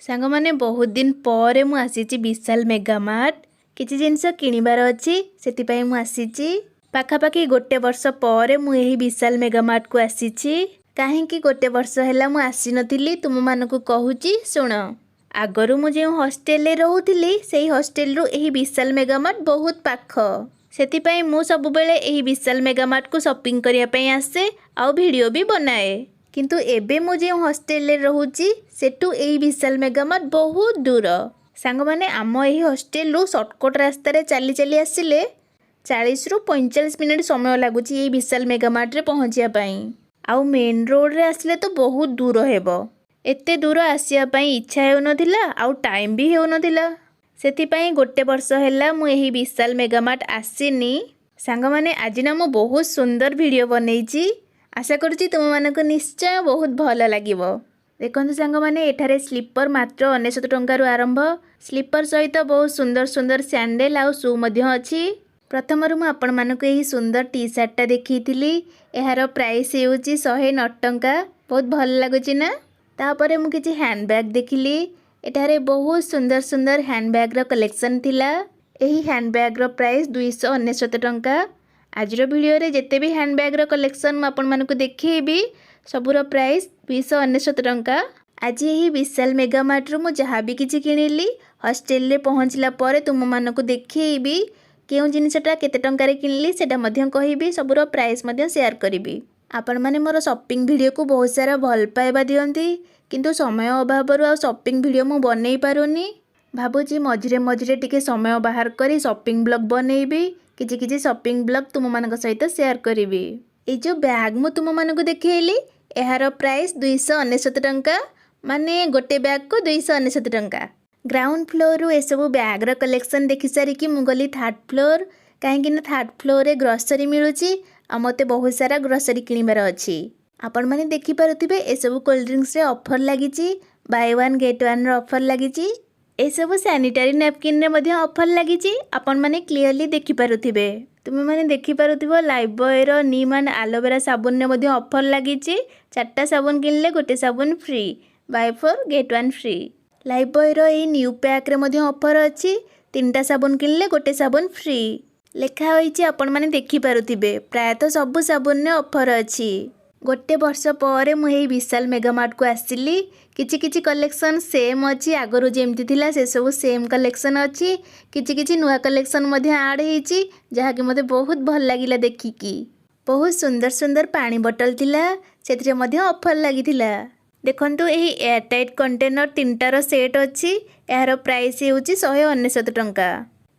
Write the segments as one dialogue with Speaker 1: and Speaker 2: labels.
Speaker 1: सांग माने बहुत दिन पर मु आसीची विशाल मेगामार्ट किछि जिनस किनिबार अछि सेति मु आसीची पाखापाखि गोटे वर्ष पर मु एही विशाल मेगामार्ट को आसीची काहेकि गोटे वर्ष हैला मु आसी नथिली तुम मानकु कहूची सुन आगरु मु जे हॉस्टेल रे रहउथिली सेही हॉस्टेल रु एही विशाल मेगामार्ट बहुत पाख सेति मु सब बेले एही विशाल मेगामार्ट को शॉपिंग करिया पई आसे आ वीडियो भी बनाए किंतु एबे मु जे हॉस्टेल रे रहउची सेटू एही विशाल मेगामार्ट बहुत दूर सांग माने आम एही हॉस्टेल रु शॉर्टकट रास्ता रे चली चली आसिले 40 रु 45 मिनिट समय लागुची एही विशाल मेगामार्ट रे पहुंचिया पई आउ मेन रोड रे आसिले तो बहुत दूर हेबो एते दूर आसिया पई इच्छा हेउ नथिला आउ टाइम भी हेउ नथिला सेति पई गोटे वर्ष हैला मु एही विशाल मेगामार्ट आसीनी सांग माने आज ना मु बहुत सुंदर वीडियो बनैची आशा करुच्ची तुम मानक निश्चय बहुत भल लगिवो देखंतु सांग माने एठारे स्लीपर मात्र 99 टंका रु आरंभ स्लीपर सहित बहुत सुंदर सुंदर सैंडल आउ शू मध्य अछि प्रथम रु मु आपण मानक एही सुंदर टी शर्ट टा देखिथिली एहार प्राइस हेउची 109 टंका बहुत भल लागुची ना तापरे मु किछि हैंडबैग देखिली एठारे बहुत सुंदर सुंदर हैंडबैग रो कलेक्शन थिला एही हैंडबैग रो प्राइस 299 टंका आज वीडियो रे जेते भी हैंडबैग रो कलेक्शन मु आपण मानकु देखिबी सबुर प्राइस 299 टंका आज यही विशाल मेगामार्ट रु मु जहाँ भी किछि किनिली हॉस्टेल रे पहुँचला परे तुम मानकु देखिबी केउ जिनिसटा केते टंका रे किनिली सेटा मध्यम कहिबी सबुर प्राइस मध्यम शेयर करिबी आपण माने मोर शॉपिंग वीडियो को बहुत सारा भल पाइबा दियंती किंतु समय अभाव रु आ शॉपिंग वीडियो मु बनै पारुनी भाबुची मझिरे मझिरे टिके समय बाहर करी शॉपिंग ब्लॉग बनैबी किछि किछि शॉपिंग ब्लॉग तुम मानक सहित शेयर करिबी ए जो बैग मु तुम मानकु देखैली एहार प्राइस 299 टंका माने गोटे बैग को 299 टंका ग्राउंड फ्लोर रु एसबू बैग रो कलेक्शन देखि सारी कि मु गली थर्ड फ्लोर काहेकि ना थर्ड फ्लोर रे ग्रोसरी मिलुची आ मते बहुत सारा ग्रोसरी किनिबार अछि आपण माने देखि पारुथिबे एसबू कोल्ड ड्रिंक्स रे ऑफर लागिची बाय वन गेट वन रो ऑफर लागिची एसबू सैनिटरी नैपकिन रे मध्ये ऑफर लागिची आपण माने क्लियरली देखि पारुथिबे तुम माने देखि पारुथिबो लाइफबॉय रो नीम एंड एलोवेरा साबुन ने मध्ये ऑफर लागिची 4टा साबुन किनले गोटे साबुन free buy 4 get 1 free Lifebuoy रो ए न्यू पैक रे मध्ये ऑफर अछि 3टा साबुन किनले गोटे साबुन फ्री लेखा होईची आपण माने देखि पारुथिबे प्राय तो सब साबुन ने ऑफर अछि गोटे वर्ष पर मु एही विशाल मेगामार्ट को आसिली किछि किछि कलेक्शन सेम अछि आगरु जेमति थिला से सब सेम कलेक्शन अछि किछि किछि नुवा कलेक्शन मध्ये ऐड हेची जहा कि मते बहुत भल लागिला देखिकी बहुत सुंदर सुंदर पानी बोतल थिला सेथिरे मध्ये ऑफर लागिथिला देखंतु एही एयर टाइट कंटेनर 3टार सेट अछि एहार प्राइस हेउची 199 टंका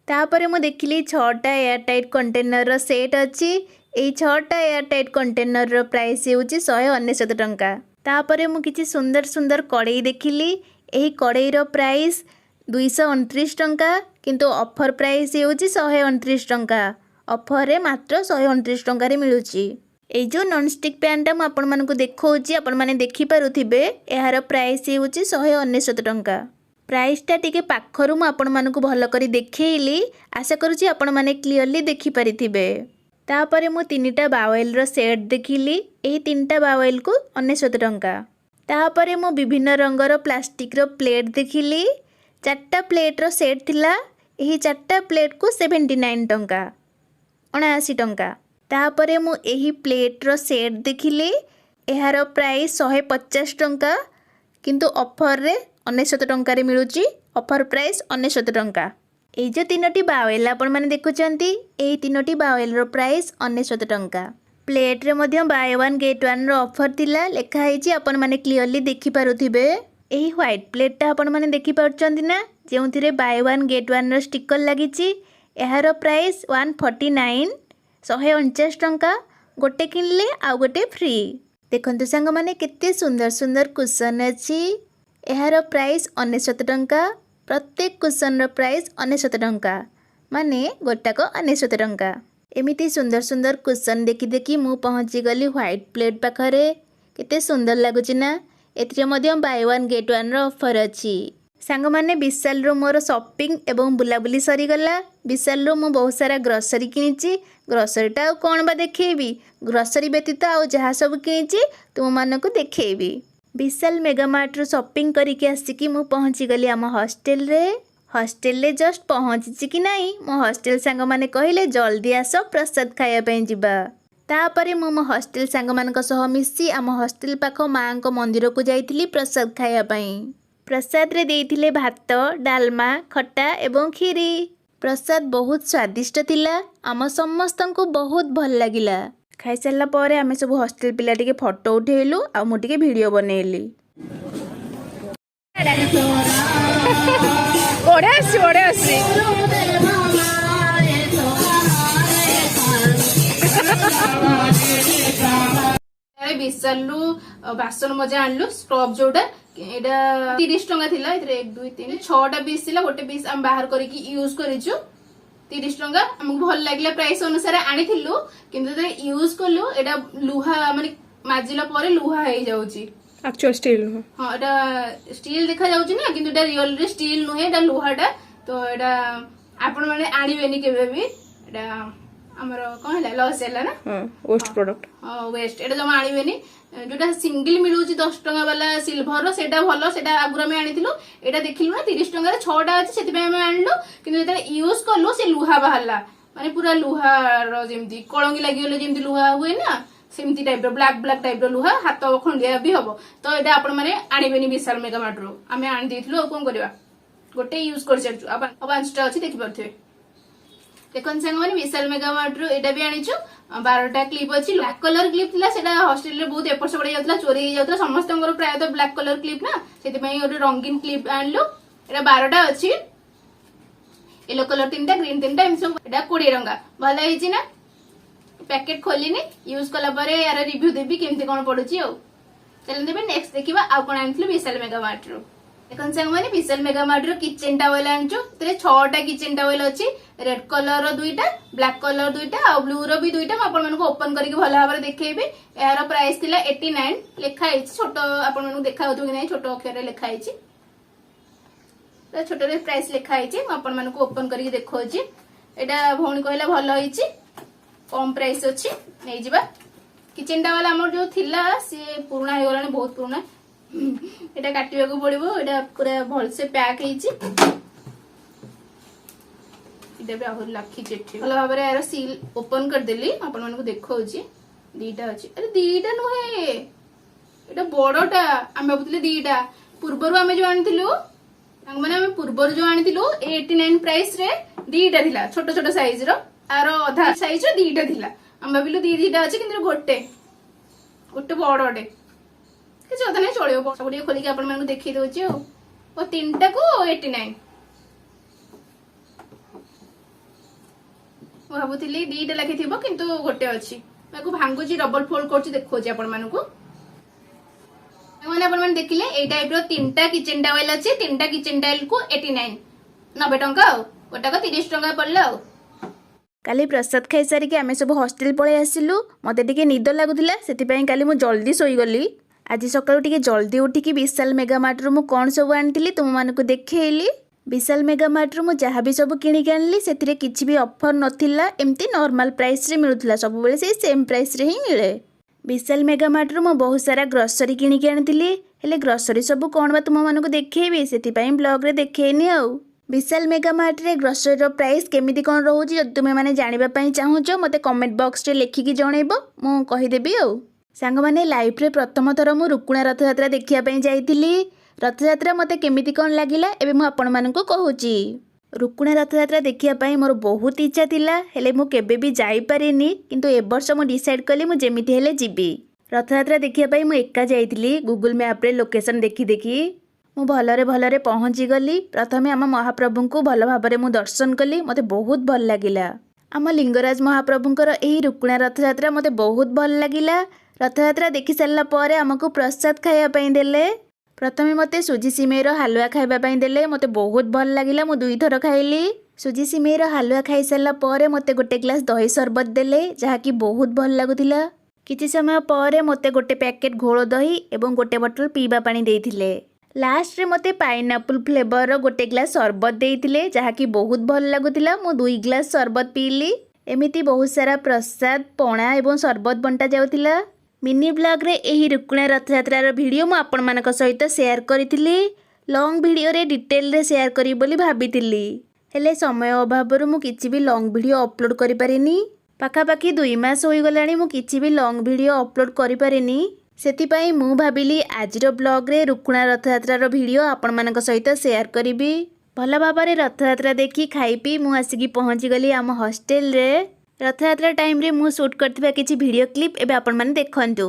Speaker 1: तापरे मु देखिली 6टा एयर टाइट कंटेनर रो सेट अछि एही 6टा एयर टाइट कंटेनर रो प्राइस हेउची 199 टंका तापरे मु किछि सुंदर सुंदर कड़ाई देखिली एही कड़ाई रो प्राइस 229 टंका किंतु ऑफर प्राइस हेउची 129 टंका ऑफर रे मात्र 129 टंका रे मिलुची ए जो नॉन स्टिक पैन टा मु आपण मानकु देखौची आपण माने देखि पारुथिबे एहार प्राइस हेउची 199 टंका प्राइस टा टिके पाखरु मु आपण मानकु भल करी देखैली आशा करूची आपण माने क्लियरली देखि पारिथिबे तापरे मु 3टा बावेल रो सेट देखिली एही 3टा बावेल को 99 टंका तापरे मु विभिन्न रंगर प्लास्टिक रो प्लेट देखिली 4टा प्लेट रो सेट थिला एही 4टा प्लेट को 79 टंका 79 टंका तापरे मु एही प्लेट रो सेट देखिली एहार प्राइस 150 टंका किंतु ऑफर रे 99 टंका रे मिलुची ऑफर प्राइस 99 टंका ए जो 3टी बावेल आपण माने देखुचंती एही 3टी बावेल रो प्राइस 99 टंका प्लेट रे मध्ये बाय वन गेट वन रो ऑफर थिला लेखा हेची आपण माने क्लियरली देखि पारुथिबे एही व्हाइट प्लेट टा आपण माने देखि पारुचंती ना जेउथिरे बाय वन गेट वन रो स्टिकर लागिची एहार प्राइस 149 149 टंका गोटे किनले आ गोटे फ्री देखंतु संग माने केते सुंदर सुंदर कुशन अछि एहार प्राइस 99 टंका प्रत्येक कुशन रो प्राइस 99 टंका माने गोटाको 99 टंका एमिति सुंदर सुंदर कुशन देखि देखि मु पहुँची गली व्हाइट प्लेट पाखरे केते सुंदर लागुची ना एथिरे मध्ये बाय वन गेट वन रो ऑफर अछि सांग माने विशाल रो मोर शॉपिंग एवं बुलाबुली सरी गला विशाल रो मु बहुत सारा ग्रोसरी किनिची ग्रोसरी टा कोन बा देखैबी ग्रोसरी व्यतीत आ जहा सब किनिची तुम मानकु देखैबी विशाल मेगामार्ट रू शॉपिंग करके आसिकी मु पहुँची गली आम हॉस्टल रे। हॉस्टल रे जस्ट पहुँची कि नहीं मो हॉस्टल सांग माने कहले जल्दी आस प्रसाद खाया पे जिबा। तापरे मो मो हॉस्टल सांग मानक सह मिसी आम हॉस्टल पाख माँ को मंदिर को जाइथिली प्रसाद खाया पई। प्रसाद रे देइथिले भात डालमा खट्टा एवं खीरी। प्रसाद बहुत स्वादिष्ट थिला। आम समस्तंकु बहुत भल लागिला। खाई सारा पर आम सब हॉस्टल पिला टिके फोटो उठेलु आ मु टिके वीडियो बनैली।
Speaker 2: विशालु बासन मजा आणलु स्क्रब जोटा एटा 30 टंका थिला। इतरे 1 2 3 6टा पीस थिला। गोटे पीस हम बाहर करके यूज करिछु 30 टंका। हमको भल लागला प्राइस अनुसार आनिथिलु किंतु ते यूज करलु एटा लुहा माने माजिला परे लुहा हे जाउची।
Speaker 3: एक्चुअल स्टील
Speaker 2: हां एटा स्टील देखा जाउची ना किंतु एटा रियल रे स्टील नुहे एटा लुहाटा। तो एटा आपण माने आनिबेनी केबे भी एटा हमर कोन हला लॉस हैला ना।
Speaker 3: वेस्ट प्रोडक्ट
Speaker 2: वेस्ट एटा जमा आनिबेनी। जोटा सिंगल मिलुची 10 टंका वाला सिल्वर सेटा भलो सेटा आगुरा में आनिथिलु। एटा देखिलु ना 30 टंका रे 6टा अछि सेति पे हम आनलु किंतु जेता यूज करलु से लुहा बाहरला माने पूरा लुहा रो जेमती कळंगी लागियोले जेमती लुहा हुए ना सेमती टाइप रो ब्लैक टाइप रो लुहा हाथ खंडिया भी हबो। तो एटा आपण माने आनिबेनी विशाल मेगामार्ट रो आमे आनि देथिलु कोन करबा गोटे यूज कर चलछु अब 5टा अछि देखि परथे। देखन संग माने विशाल मेगामार्ट रो एटा भी आनिछु 12टा क्लिप अछि। ब्लैक कलर क्लिप थिला सेटा हॉस्टल रे बहुत एपर सेपड़ जातला चोरी हो जातला समस्तंगर प्राय तो ब्लैक कलर क्लिप ना सेति पई ओटे रंगीन क्लिप आनलो। एटा 12टा अछि। येलो कलर 3टा ग्रीन 3टा एम सब एटा 20 टंका भला हिची ना। पैकेट खोलिनी यूज कला परे यार रिव्यू देबी केमते कोन पडुची ओ। चलन देबे नेक्स्ट देखिबा आ कोन आनथलु विशाल मेगामार्ट रो। देखन संग माने विशाल मेगामार्ट रो किचन टॉवेल आनचो तरे 6टा किचन टॉवेल अछि। रेड कलर रो 2टा ब्लैक कलर 2टा आ ब्लू रो भी 2टा आपण मन को ओपन करके भला भाबरे देखैबे। यार प्राइस थिला 89 लेखा आइछ। छोटो आपण मन को देखा होतो कि नै छोटो अक्षर रे लेखा आइछ। तो छोटो रे प्राइस लेखा आइछ। म आपण मन को ओपन करके देखौची। एटा भौणी कहला भलो आइछ कम प्राइस अछि नै जिबा। किचन टॉवेल हमर जो थिला से पुराना हो गलानी बहुत पुराना। एटा काटिबा को पड़िबो। एटा पूरा भल से पैक हेछि। इटा भी आहुर लाखी चेठी भल भाबरे यार सील ओपन कर देली आपण मन को देखौछि। 2टा अछि। अरे 2टा नहे एटा बडटा हम भाबुतले 2टा पूर्वरु हम जो आनिथिलु अंग माने हम पूर्वरु जो आनिथिलु 89 प्राइस रे 2टा थिला छोटो छोटो साइज रो आरो आधा साइज रो 2टा थिला। हम भाबिलु 2टा अछि किंतु गोटे बडटे कि जदा नै चलियो सब टिके खोली के आपण मन को देखि दोछि ओ 3टा को 89 भाबुଥିଲି 2टा लाखि थिबो किंतु गोटे अछि। माको भांगुची डबल फोल्ड करछि देखौछि आपण मन को। माने आपण मन देखिले ए टाइप रो 3टा किचन टॉवेल अछि। 3टा किचन टॉवेल को 89 90 टंका गोटा को 30 टंका पड़ला।
Speaker 1: काली प्रसाद खाई सारिकी आमे सब हॉस्टल पळे आसिलु। मते टिके निद लागुथिला सेति पई काली मु जल्दी सोई गली। आज सकाळु टिके जल्दी उठिकी विशाल मेगामार्ट रो मु कोन सब आनिथिली तुम मानकु देखैली। विशाल मेगामार्ट रो मु जहा भी सब किनी के आनली सेतिरे किछि भी ऑफर नथिला। एम्ति नॉर्मल प्राइस रे मिलुथिला सब बेले से सेम प्राइस रे ही मिले। विशाल मेगामार्ट रो मु बहुत सारा ग्रोसरी किनी के आनिथिली हेले ग्रोसरी सब कोन बा तुम मानकु देखैबी सेति पई ब्लॉग रे देखैनी आ। विशाल मेगामार्ट रे ग्रोसरी रो प्राइस केमिति कोन रहउची जदि तुमे माने जानिबा पई चाहुचो मते कमेंट बॉक्स रे लेखिकी जणैबो मु कहि देबी आ। सांग माने लाइफ रे प्रथम थर मु रुकुणा रथ यात्रा देखिया पई जाईतिली। रथ यात्रा मते केमिति कोन लागिला एबे मु आपण मानकु कहूची। रुकुणा रथ यात्रा देखिया पई मोर बहुत इच्छा थिला हेले मु केबे भी जाई परिनी किंतु ए वर्ष मु डिसाइड कली मु जेमिति हेले जिबी। रथ यात्रा देखिया पई मु एका जाईतिली गूगल मैप रे लोकेशन देखि देखि मु भलरे पहुंची गली। प्रथमे आम महाप्रभु को भल भाबरे मु दर्शन कली मते बहुत भल लागिला। आम लिंगराज महाप्रभुंकर एही रुकुणा रथ यात्रा मते बहुत भल लागिला। रथ यात्रा देखि सारला परे हमकु प्रसाद खाया पई देले। प्रथमे मते सुजी सिमेर हलवा खाइबा पई देले मते बहुत भल लागिला। मु 2 थर खाइली। सुजी सिमेर हलवा खाई सारला परे मते गोटे ग्लास दही शरबत देले जहा कि बहुत भल लागुतिला। किछि समय परे मते गोटे पैकेट घोल दही एवं गोटे बोतल पीबा पानी देइथिले। लास्ट रे मते पाइनएप्पल फ्लेवर रो गोटे ग्लास शरबत देइथिले जहा कि बहुत भल लागुतिला। मु 2 ग्लास शरबत पीली। एमिति बहुत सारा प्रसाद पणा एवं शरबत बंटा जाउतिला। मिनी ब्लॉग रे एही रुकुणा रथयात्रार वीडियो मु आपण मानक सहित शेयर करिथिली। लॉन्ग वीडियो रे डिटेल रे शेयर करी बोली भाबिथिली, हेले समय अभाव मु किछि भी लॉन्ग वीडियो अपलोड करि पारिनी। पाखापाखि 2 मास होई गलानी मु किछि भी लॉन्ग वीडियो अपलोड करि पारिनी। सेतिपाई मु भाबिली आजिर ब्लॉग रे रुकुणा रथयात्रार वीडियो आपण मानक सहित शेयर करिबी। भल भाबरे रथयात्रा देखी खाई पी मु आसिकी पहुँची गली आम हॉस्टेल रे। रथयात्रा टाइम रे मु शूट करथिबा किछि वीडियो क्लिप एबे आपण माने देखंतु।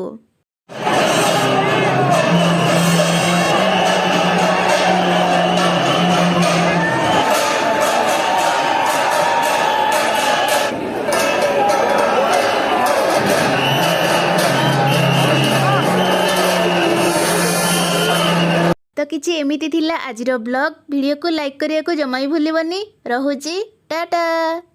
Speaker 1: तो किछि एमिति थिला आजिर ब्लॉग। वीडियो को लाइक करिया को जमा भी भूलिबनी। रहुची टाटा।